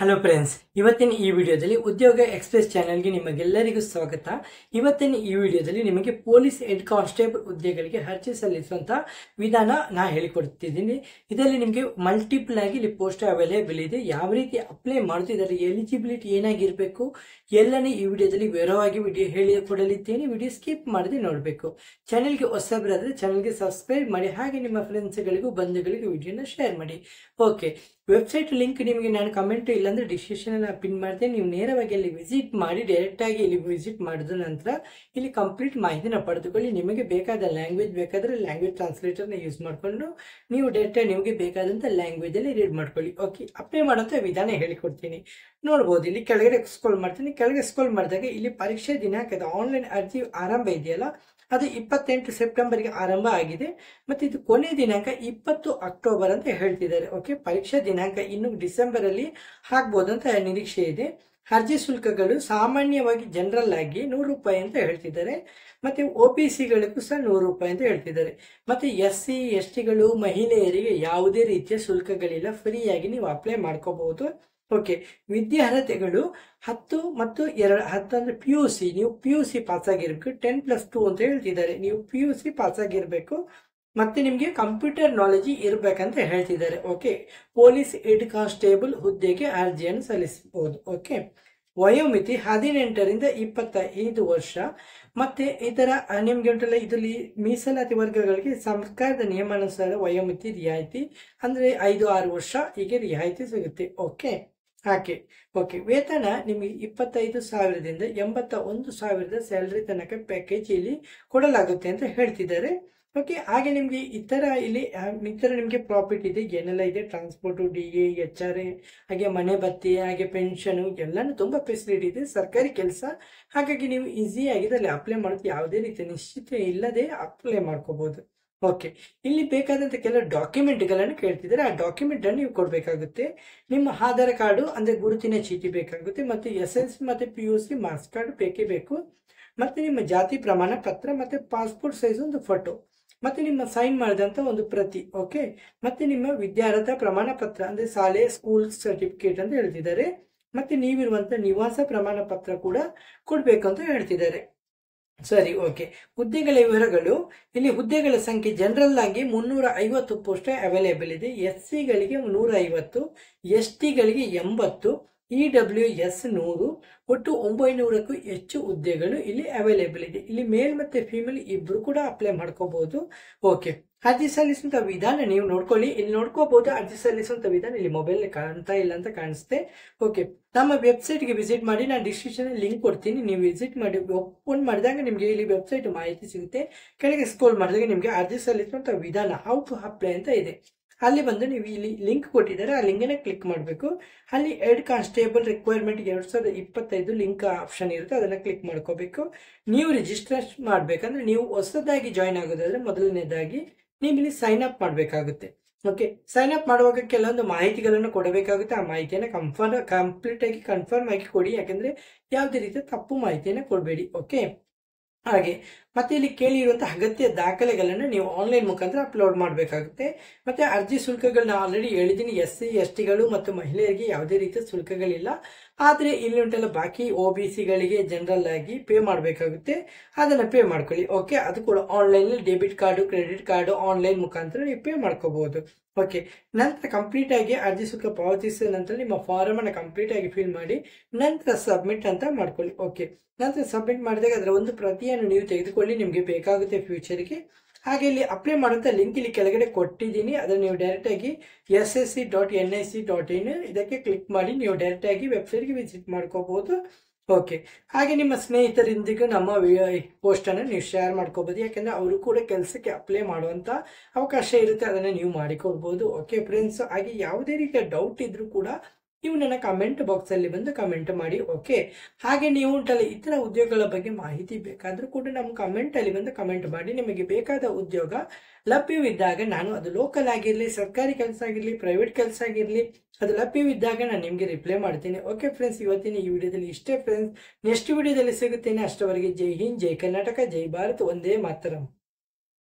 Hello friends, ಇವತ್ತಿನ ಈ ವಿಡಿಯೋದಲ್ಲಿ ಉದ್ಯೋಗ ಎಕ್ಸ್ಪ್ರೆಸ್ ಚಾನೆಲ್ಗೆ ನಿಮಗೆಲ್ಲರಿಗೂ ಸ್ವಾಗತ. ಇವತ್ತಿನ ಈ ವಿಡಿಯೋದಲ್ಲಿ ನಿಮಗೆ ಪೊಲೀಸ್ ಹೆಡ್ ಕಾನ್ಸ್ಟೇಬಲ್ ಹುದ್ದೆಗಳಿಗೆ ಅರ್ಜಿ ಸಲ್ಲಿಸುವಂತಹ ವಿಧಾನ ನಾ ಹೇಳಿಕೊಡ್ತಿದ್ದೀನಿ. ಇದರಲ್ಲಿ ನಿಮಗೆ ಮಲ್ಟಿಪಲ್ ಆಗಿ ಇಲ್ಲಿ ಪೋಸ್ಟ್ ಅವೈಲೇಬಲ್ ಇದೆ. ಯಾವ ರೀತಿ ಅಪ್ಲೈ ಮಾಡೋದು, ಇದರ ಎಲಿಜಿಬಿಲಿಟಿ ಏನಾಗಿರಬೇಕು ಎಲ್ಲನೇ ಈ ವಿಡಿಯೋದಲ್ಲಿ ವಿವರವಾಗಿ ಹೇಳಿಕೊಡಲಿದ್ದೇನೆ. ವಿಡಿಯೋ ಸ್ಕಿಪ್ ಮಾಡದೆ ನೋಡಬೇಕು. ಚಾನೆಲ್ಗೆ ಹೊಸಬರಾದ್ರೆ ಚಾನೆಲ್ಗೆ ಸಬ್ಸ್ಕ್ರೈಬ್ ಮಾಡಿ, ಹಾಗೆ ನಿಮ್ಮ ಫ್ರೆಂಡ್ಸ್ಗಳಿಗೂ ಬಂಧುಗಳಿಗೂ ವಿಡಿಯೋನ ಶೇರ್ ಮಾಡಿ. ಓಕೆ, ವೆಬ್ಸೈಟ್ ಲಿಂಕ್ ನಿಮಗೆ ನಾನು ಕಮೆಂಟ್ ಇಲ್ಲಾಂದ್ರೆ ಡಿಸ್ಕ್ರಿಪ್ಷನ್ ಪಿನ್ ಮಾಡ್ತೇನೆ. ನೀವು ನೇರವಾಗಿ ಅಲ್ಲಿ ವಿಸಿಟ್ ಮಾಡಿ, ಡೈರೆಕ್ಟ್ ಆಗಿ ಇಲ್ಲಿ ವಿಸಿಟ್ ಮಾಡಿದ ನಂತರ ಇಲ್ಲಿ ಕಂಪ್ಲೀಟ್ ಮಾಹಿತಿನ ಪಡೆದುಕೊಳ್ಳಿ. ನಿಮಗೆ ಬೇಕಾದ ಲ್ಯಾಂಗ್ವೇಜ್ ಬೇಕಾದ್ರೆ ಲ್ಯಾಂಗ್ವೇಜ್ ಟ್ರಾನ್ಸ್ಲೇಟರ್ನ ಯೂಸ್ ಮಾಡಿಕೊಂಡು ನೀವು ಡೈರೆಕ್ಟ್ ನಿಮಗೆ ಬೇಕಾದಂತ ಲ್ಯಾಂಗ್ವೇಜ್ ಅಲ್ಲಿ ರೀಡ್ ಮಾಡ್ಕೊಳ್ಳಿ. ಓಕೆ, ಅಪ್ಲೈ ಮಾಡುವಂತ ವಿಧಾನ ಹೇಳಿಕೊಡ್ತೀನಿ. ನೋಡ್ಬೋದು, ಇಲ್ಲಿ ಕೆಳಗಡೆ ಸ್ಕ್ರೋಲ್ ಮಾಡ್ತೀನಿ. ಕೆಳಗೆ ಸ್ಕ್ರೋಲ್ ಮಾಡಿದಾಗ ಇಲ್ಲಿ ಪರೀಕ್ಷೆ ದಿನಾಂಕದ ಆನ್ಲೈನ್ ಅರ್ಜಿ ಆರಂಭ ಇದೆಯಲ್ಲ, ಅದು 28 ಸೆಪ್ಟೆಂಬರ್ಗೆ ಆರಂಭ ಆಗಿದೆ. ಮತ್ತೆ ಇದು ಕೊನೆ ದಿನಾಂಕ 20 ಅಕ್ಟೋಬರ್ ಅಂತ ಹೇಳ್ತಿದ್ದಾರೆ. ಓಕೆ, ಪರೀಕ್ಷಾ ದಿನಾಂಕ ಇನ್ನು ಡಿಸೆಂಬರ್ ಅಲ್ಲಿ ಆಗ್ಬೋದು ಅಂತ ನಿರೀಕ್ಷೆ ಇದೆ. ಅರ್ಜಿ ಶುಲ್ಕಗಳು ಸಾಮಾನ್ಯವಾಗಿ ಜನರಲ್ ಆಗಿ 100 ರೂಪಾಯಿ ಅಂತ ಹೇಳ್ತಿದ್ದಾರೆ. ಮತ್ತೆ OBCಗಳಿಗೂ ಸಹ 100 ರೂಪಾಯಿ ಅಂತ ಹೇಳ್ತಿದ್ದಾರೆ. ಮತ್ತೆ SC STಗಳು ಮಹಿಳೆಯರಿಗೆ ಯಾವುದೇ ರೀತಿಯ ಶುಲ್ಕಗಳಿಲ್ಲ, ಫ್ರೀಯಾಗಿ ನೀವು ಅಪ್ಲೈ ಮಾಡ್ಕೋಬಹುದು. ಓಕೆ, ವಿದ್ಯಾರ್ಹತೆಗಳು 10 ಮತ್ತು 10 ಅಂದ್ರೆ PUC. ನೀವು PUC ಪಾಸ್ ಆಗಿರ್ಬೇಕು. 10+2 ಅಂತ ಹೇಳ್ತಿದ್ದಾರೆ. ನೀವು PUC ಪಾಸ್ ಆಗಿರ್ಬೇಕು. ಮತ್ತೆ ನಿಮ್ಗೆ ಕಂಪ್ಯೂಟರ್ ನಾಲೆಜ್ ಇರ್ಬೇಕಂತ ಹೇಳ್ತಿದ್ದಾರೆ. ಓಕೆ, ಪೊಲೀಸ್ ಹೆಡ್ ಕಾನ್ಸ್ಟೇಬಲ್ ಹುದ್ದೆಗೆ ಅರ್ಜಿಯನ್ನು ಸಲ್ಲಿಸಬಹುದು. ಓಕೆ, ವಯೋಮಿತಿ 18ರಿಂದ 25 ವರ್ಷ. ಮತ್ತೆ ಇದರ ನಿಮ್ಗೆ ಉಂಟಲ್ಲ, ಇದರಲ್ಲಿ ಮೀಸಲಾತಿ ವರ್ಗಗಳಿಗೆ ಸರ್ಕಾರದ ನಿಯಮಾನುಸಾರ ವಯೋಮಿತಿ ರಿಯಾಯಿತಿ ಅಂದ್ರೆ 5-6 ವರ್ಷ ಹೀಗೆ ರಿಯಾಯಿತಿ ಸಿಗುತ್ತೆ. ಓಕೆ, ವೇತನ ನಿಮಗೆ 25,000ದಿಂದ 81,000 ಸ್ಯಾಲರಿ ತನಕ ಪ್ಯಾಕೇಜ್ ಇಲ್ಲಿ ಕೊಡಲಾಗುತ್ತೆ ಅಂತ ಹೇಳ್ತಿದ್ದಾರೆ. ಓಕೆ, ಹಾಗೆ ನಿಮ್ಗೆ ಇತರ ನಿಮ್ಗೆ ಪ್ರಾಫಿಟ್ ಇದೆ, ಏನೆಲ್ಲ ಇದೆ, ಟ್ರಾನ್ಸ್ಪೋರ್ಟ್, DA, HRA, ಹಾಗೆ ಮನೆ ಭತ್ಯೆ, ಹಾಗೆ ಪೆನ್ಷನ್ ಎಲ್ಲಾನು ತುಂಬಾ ಫೆಸಿಲಿಟಿ ಇದೆ. ಸರ್ಕಾರಿ ಕೆಲಸ, ಹಾಗಾಗಿ ನೀವು ಈಸಿಯಾಗಿ ಅಲ್ಲಿ ಅಪ್ಲೈ ಮಾಡೋದು ಯಾವುದೇ ರೀತಿಯ ನಿಶ್ಚಿತ ಇಲ್ಲದೆ ಅಪ್ಲೈ ಮಾಡ್ಕೋಬಹುದು. ಓಕೆ, ಇಲ್ಲಿ ಬೇಕಾದಂತ ಕೆಲವು ಡಾಕ್ಯುಮೆಂಟ್ಗಳನ್ನು ಕೇಳ್ತಿದ್ದಾರೆ. ಆ ಡಾಕ್ಯುಮೆಂಟ್ ಅನ್ನು ನೀವು ಕೊಡಬೇಕಾಗುತ್ತೆ. ನಿಮ್ಮ ಆಧಾರ್ ಕಾರ್ಡು ಅಂದ್ರೆ ಗುರುತಿನ ಚೀಟಿ ಬೇಕಾಗುತ್ತೆ. ಮತ್ತೆ SSLC ಮತ್ತೆ PUC ಮಾರ್ಕ್ಸ್ ಕಾರ್ಡ್ ಬೇಕೇ ಬೇಕು. ಮತ್ತೆ ನಿಮ್ಮ ಜಾತಿ ಪ್ರಮಾಣ ಪತ್ರ, ಮತ್ತೆ ಪಾಸ್ಪೋರ್ಟ್ ಸೈಜ್ ಒಂದು ಫೋಟೋ, ಮತ್ತೆ ನಿಮ್ಮ ಸೈನ್ ಮಾಡಿದಂತ ಒಂದು ಪ್ರತಿ. ಓಕೆ, ಮತ್ತೆ ನಿಮ್ಮ ವಿದ್ಯಾರ್ಹತಾ ಪ್ರಮಾಣ ಪತ್ರ ಅಂದ್ರೆ ಶಾಲೆ ಸ್ಕೂಲ್ ಸರ್ಟಿಫಿಕೇಟ್ ಅಂತ ಹೇಳ್ತಿದ್ದಾರೆ. ಮತ್ತೆ ನೀವಿರುವಂತ ನಿವಾಸ ಪ್ರಮಾಣ ಪತ್ರ ಕೂಡ ಕೊಡ್ಬೇಕು ಅಂತ ಹೇಳ್ತಿದ್ದಾರೆ. ಸರಿ, ಓಕೆ, ಹುದ್ದೆಗಳ ವಿವರಗಳು. ಇಲ್ಲಿ ಹುದ್ದೆಗಳ ಸಂಖ್ಯೆ ಜನರಲ್ ಆಗಿ 350 ಪೋಸ್ಟ್ ಅವೈಲೇಬಲ್ ಇದೆ. SCಗಳಿಗೆ 150, STಗಳಿಗೆ 80, EWS 100, ಒಟ್ಟು 900ಕ್ಕೂ ಹೆಚ್ಚು ಹುದ್ದೆಗಳು ಇಲ್ಲಿ ಅವೈಲೇಬಲ್ ಇದೆ. ಇಲ್ಲಿ ಮೇಲ್ ಮತ್ತೆ ಫಿಮೇಲ್ ಇಬ್ರು ಕೂಡ ಅಪ್ಲೈ ಮಾಡ್ಕೋಬಹುದು. ಓಕೆ, ಅರ್ಜಿ ಸಲ್ಲಿಸುವಂತ ವಿಧಾನ ನೀವು ನೋಡ್ಕೊಳ್ಳಿ. ಇಲ್ಲಿ ನೋಡ್ಕೋಬಹುದು ಅರ್ಜಿ ಸಲ್ಲಿಸುವಂತ ವಿಧಾನ. ಇಲ್ಲಿ ಮೊಬೈಲ್ ಕಾಣ್ತಾ ಇಲ್ಲ ಅಂತ ಕಾಣಿಸುತ್ತೆ. ಓಕೆ, ನಮ್ಮ ವೆಬ್ಸೈಟ್ಗೆ ವಿಸಿಟ್ ಮಾಡಿ. ನಾನು ಡಿಸ್ಕ್ರಿಪ್ಷನ್ ಲಿಂಕ್ ಕೊಡ್ತೀನಿ. ನೀವು ವಿಸಿಟ್ ಮಾಡಿ ಓಪನ್ ಮಾಡಿದಾಗ ನಿಮಗೆ ಇಲ್ಲಿ ವೆಬ್ಸೈಟ್ ಮಾಹಿತಿ ಸಿಗುತ್ತೆ. ಕೆಳಗೆ ಸ್ಕ್ರೋಲ್ ಮಾಡಿದಾಗ ನಿಮಗೆ ಅರ್ಜಿ ಸಲ್ಲಿಸುವಂತ ವಿಧಾನ, ಹೌ ಟು ಅಪ್ಲೈ ಅಂತ ಇದೆ. ಅಲ್ಲಿ ಬಂದು ನೀವು ಇಲ್ಲಿ ಲಿಂಕ್ ಕೊಟ್ಟಿದ್ದಾರೆ, ಆ ಲಿಂಕ್ ಕ್ಲಿಕ್ ಮಾಡಬೇಕು. ಅಲ್ಲಿ head constable requirement 2025 link option ಇರುತ್ತೆ, ಅದನ್ನ ಕ್ಲಿಕ್ ಮಾಡ್ಕೋಬೇಕು. ನೀವು ರಿಜಿಸ್ಟ್ರೇಷನ್ ಮಾಡ್ಬೇಕಂದ್ರೆ, ನೀವು ಹೊಸದಾಗಿ ಜಾಯಿನ್ ಆಗೋದಾದ್ರೆ ಮೊದಲನೇದಾಗಿ ನೀವು ಇಲ್ಲಿ ಸೈನ್ ಅಪ್ ಮಾಡಬೇಕಾಗುತ್ತೆ. ಓಕೆ, ಸೈನ್ ಅಪ್ ಮಾಡುವಾಗ ಕೆಲವೊಂದು ಮಾಹಿತಿಗಳನ್ನು ಕೊಡಬೇಕಾಗುತ್ತೆ. ಆ ಮಾಹಿತಿಯನ್ನು ಕಂಪ್ಲೀಟ್ ಆಗಿ ಕನ್ಫರ್ಮ್ ಆಗಿ ಕೊಡಿ, ಯಾಕಂದ್ರೆ ಯಾವುದೇ ರೀತಿಯ ತಪ್ಪು ಮಾಹಿತಿಯನ್ನು ಕೊಡಬೇಡಿ. ಓಕೆ, ಹಾಗೆ ಮತ್ತೆ ಇಲ್ಲಿ ಕೇಳಿರುವಂತಹ ಅಗತ್ಯ ದಾಖಲೆಗಳನ್ನು ನೀವು ಆನ್ಲೈನ್ ಮುಖಾಂತರ ಅಪ್ಲೋಡ್ ಮಾಡಬೇಕಾಗುತ್ತೆ. ಮತ್ತೆ ಅರ್ಜಿ ಶುಲ್ಕಗಳನ್ನ ಆಲ್ರೆಡಿ ಹೇಳಿದ್ದೀನಿ. SC STಗಳು ಮತ್ತು ಮಹಿಳೆಯರಿಗೆ ಯಾವುದೇ ರೀತಿಯ ಶುಲ್ಕಗಳಿಲ್ಲ. ಆದ್ರೆ ಇಲ್ಲಿ ಉಂಟಲ್ಲ, ಬಾಕಿ OBCಗಳಿಗೆ ಜನರಲ್ ಆಗಿ ಪೇ ಮಾಡಬೇಕಾಗುತ್ತೆ, ಅದನ್ನ ಪೇ ಮಾಡ್ಕೊಳ್ಳಿ. ಓಕೆ, ಅದು ಕೂಡ online debit card, credit card online ಮುಖಾಂತರ ನೀವು ಪೇ ಮಾಡ್ಕೋಬಹುದು. ಓಕೆ, ನಂತರ ಕಂಪ್ಲೀಟ್ ಆಗಿ ಅರ್ಜಿ ಶುಲ್ಕ ಪಾವತಿಸಿದ ನಂತರ ನಿಮ್ಮ ಫಾರಂ ಅನ್ನು ಕಂಪ್ಲೀಟ್ ಆಗಿ ಫಿಲ್ ಮಾಡಿ ನಂತರ ಸಬ್ಮಿಟ್ ಅಂತ ಮಾಡ್ಕೊಳ್ಳಿ. ಓಕೆ, ನಂತರ ಸಬ್ಮಿಟ್ ಮಾಡಿದಾಗ ಅದರ ಒಂದು ಪ್ರತಿಯನ್ನು ನೀವು ತೆಗೆದುಕೊಳ್ಳಿ, ನಿಮಗೆ ಬೇಕಾಗುತ್ತೆ ಫ್ಯೂಚರ್ಗೆ. ಹಾಗೆ ಇಲ್ಲಿ ಅಪ್ಲೈ ಮಾಡುವಂತ ಲಿಂಕ್ ಇಲ್ಲಿ ಕೆಳಗಡೆ ಕೊಟ್ಟಿದ್ದೀನಿ, ಅದನ್ನು ನೀವು ಡೈರೆಕ್ಟ್ ಆಗಿ ssc.nic.in ಇದಕ್ಕೆ ಕ್ಲಿಕ್ ಮಾಡಿ ನೀವು ಡೈರೆಕ್ಟ್ ಆಗಿ ವೆಬ್ಸೈಟ್ಗೆ ವಿಸಿಟ್ ಮಾಡ್ಕೋಬಹುದು. ಓಕೆ, ಹಾಗೆ ನಿಮ್ಮ ಸ್ನೇಹಿತರೊಂದಿಗೂ ನಮ್ಮ ಪೋಸ್ಟ್ ಅನ್ನು ನೀವು ಶೇರ್ ಮಾಡ್ಕೋಬಹುದು, ಯಾಕಂದ್ರೆ ಅವರು ಕೂಡ ಕೆಲಸಕ್ಕೆ ಅಪ್ಲೈ ಮಾಡುವಂತ ಅವಕಾಶ ಇರುತ್ತೆ, ಅದನ್ನ ನೀವು ಮಾಡಿಕೊಳ್ಬಹುದು. ಓಕೆ ಫ್ರೆಂಡ್ಸ್, ಹಾಗೆ ಯಾವುದೇ ರೀತಿಯ ಡೌಟ್ ಇದ್ರೂ ಕೂಡ ನೀವು ನನ್ನ ಕಮೆಂಟ್ ಬಾಕ್ಸ್ ಅಲ್ಲಿ ಬಂದು ಕಮೆಂಟ್ ಮಾಡಿ. ಓಕೆ, ಹಾಗೆ ನೀವು ಉಂಟಲ್ಲ ಇತರ ಉದ್ಯೋಗಗಳ ಬಗ್ಗೆ ಮಾಹಿತಿ ಬೇಕಾದ್ರೂ ಕೂಡ ನಮ್ಮ ಕಮೆಂಟ್ ಅಲ್ಲಿ ಬಂದು ಕಮೆಂಟ್ ಮಾಡಿ. ನಿಮಗೆ ಬೇಕಾದ ಉದ್ಯೋಗ ಲಭ್ಯವಿದ್ದಾಗ, ನಾನು ಅದು ಲೋಕಲ್ ಆಗಿರ್ಲಿ, ಸರ್ಕಾರಿ ಕೆಲಸ ಆಗಿರ್ಲಿ, ಪ್ರೈವೇಟ್ ಕೆಲಸ ಆಗಿರ್ಲಿ, ಅದು ಲಭ್ಯವಿದ್ದಾಗ ನಾನು ನಿಮಗೆ ರಿಪ್ಲೈ ಮಾಡ್ತೀನಿ. ಓಕೆ ಫ್ರೆಂಡ್ಸ್, ಇವತ್ತಿನ ಈ ವಿಡಿಯೋದಲ್ಲಿ ಇಷ್ಟೇ ಫ್ರೆಂಡ್ಸ್. ನೆಕ್ಸ್ಟ್ ವಿಡಿಯೋದಲ್ಲಿ ಸಿಗುತ್ತೇನೆ. ಅಷ್ಟವರೆಗೆ ಜೈ ಹಿಂದ್, ಜೈ ಕರ್ನಾಟಕ, ಜೈ ಭಾರತ್, ಒಂದೇ ಮಾತರಂ.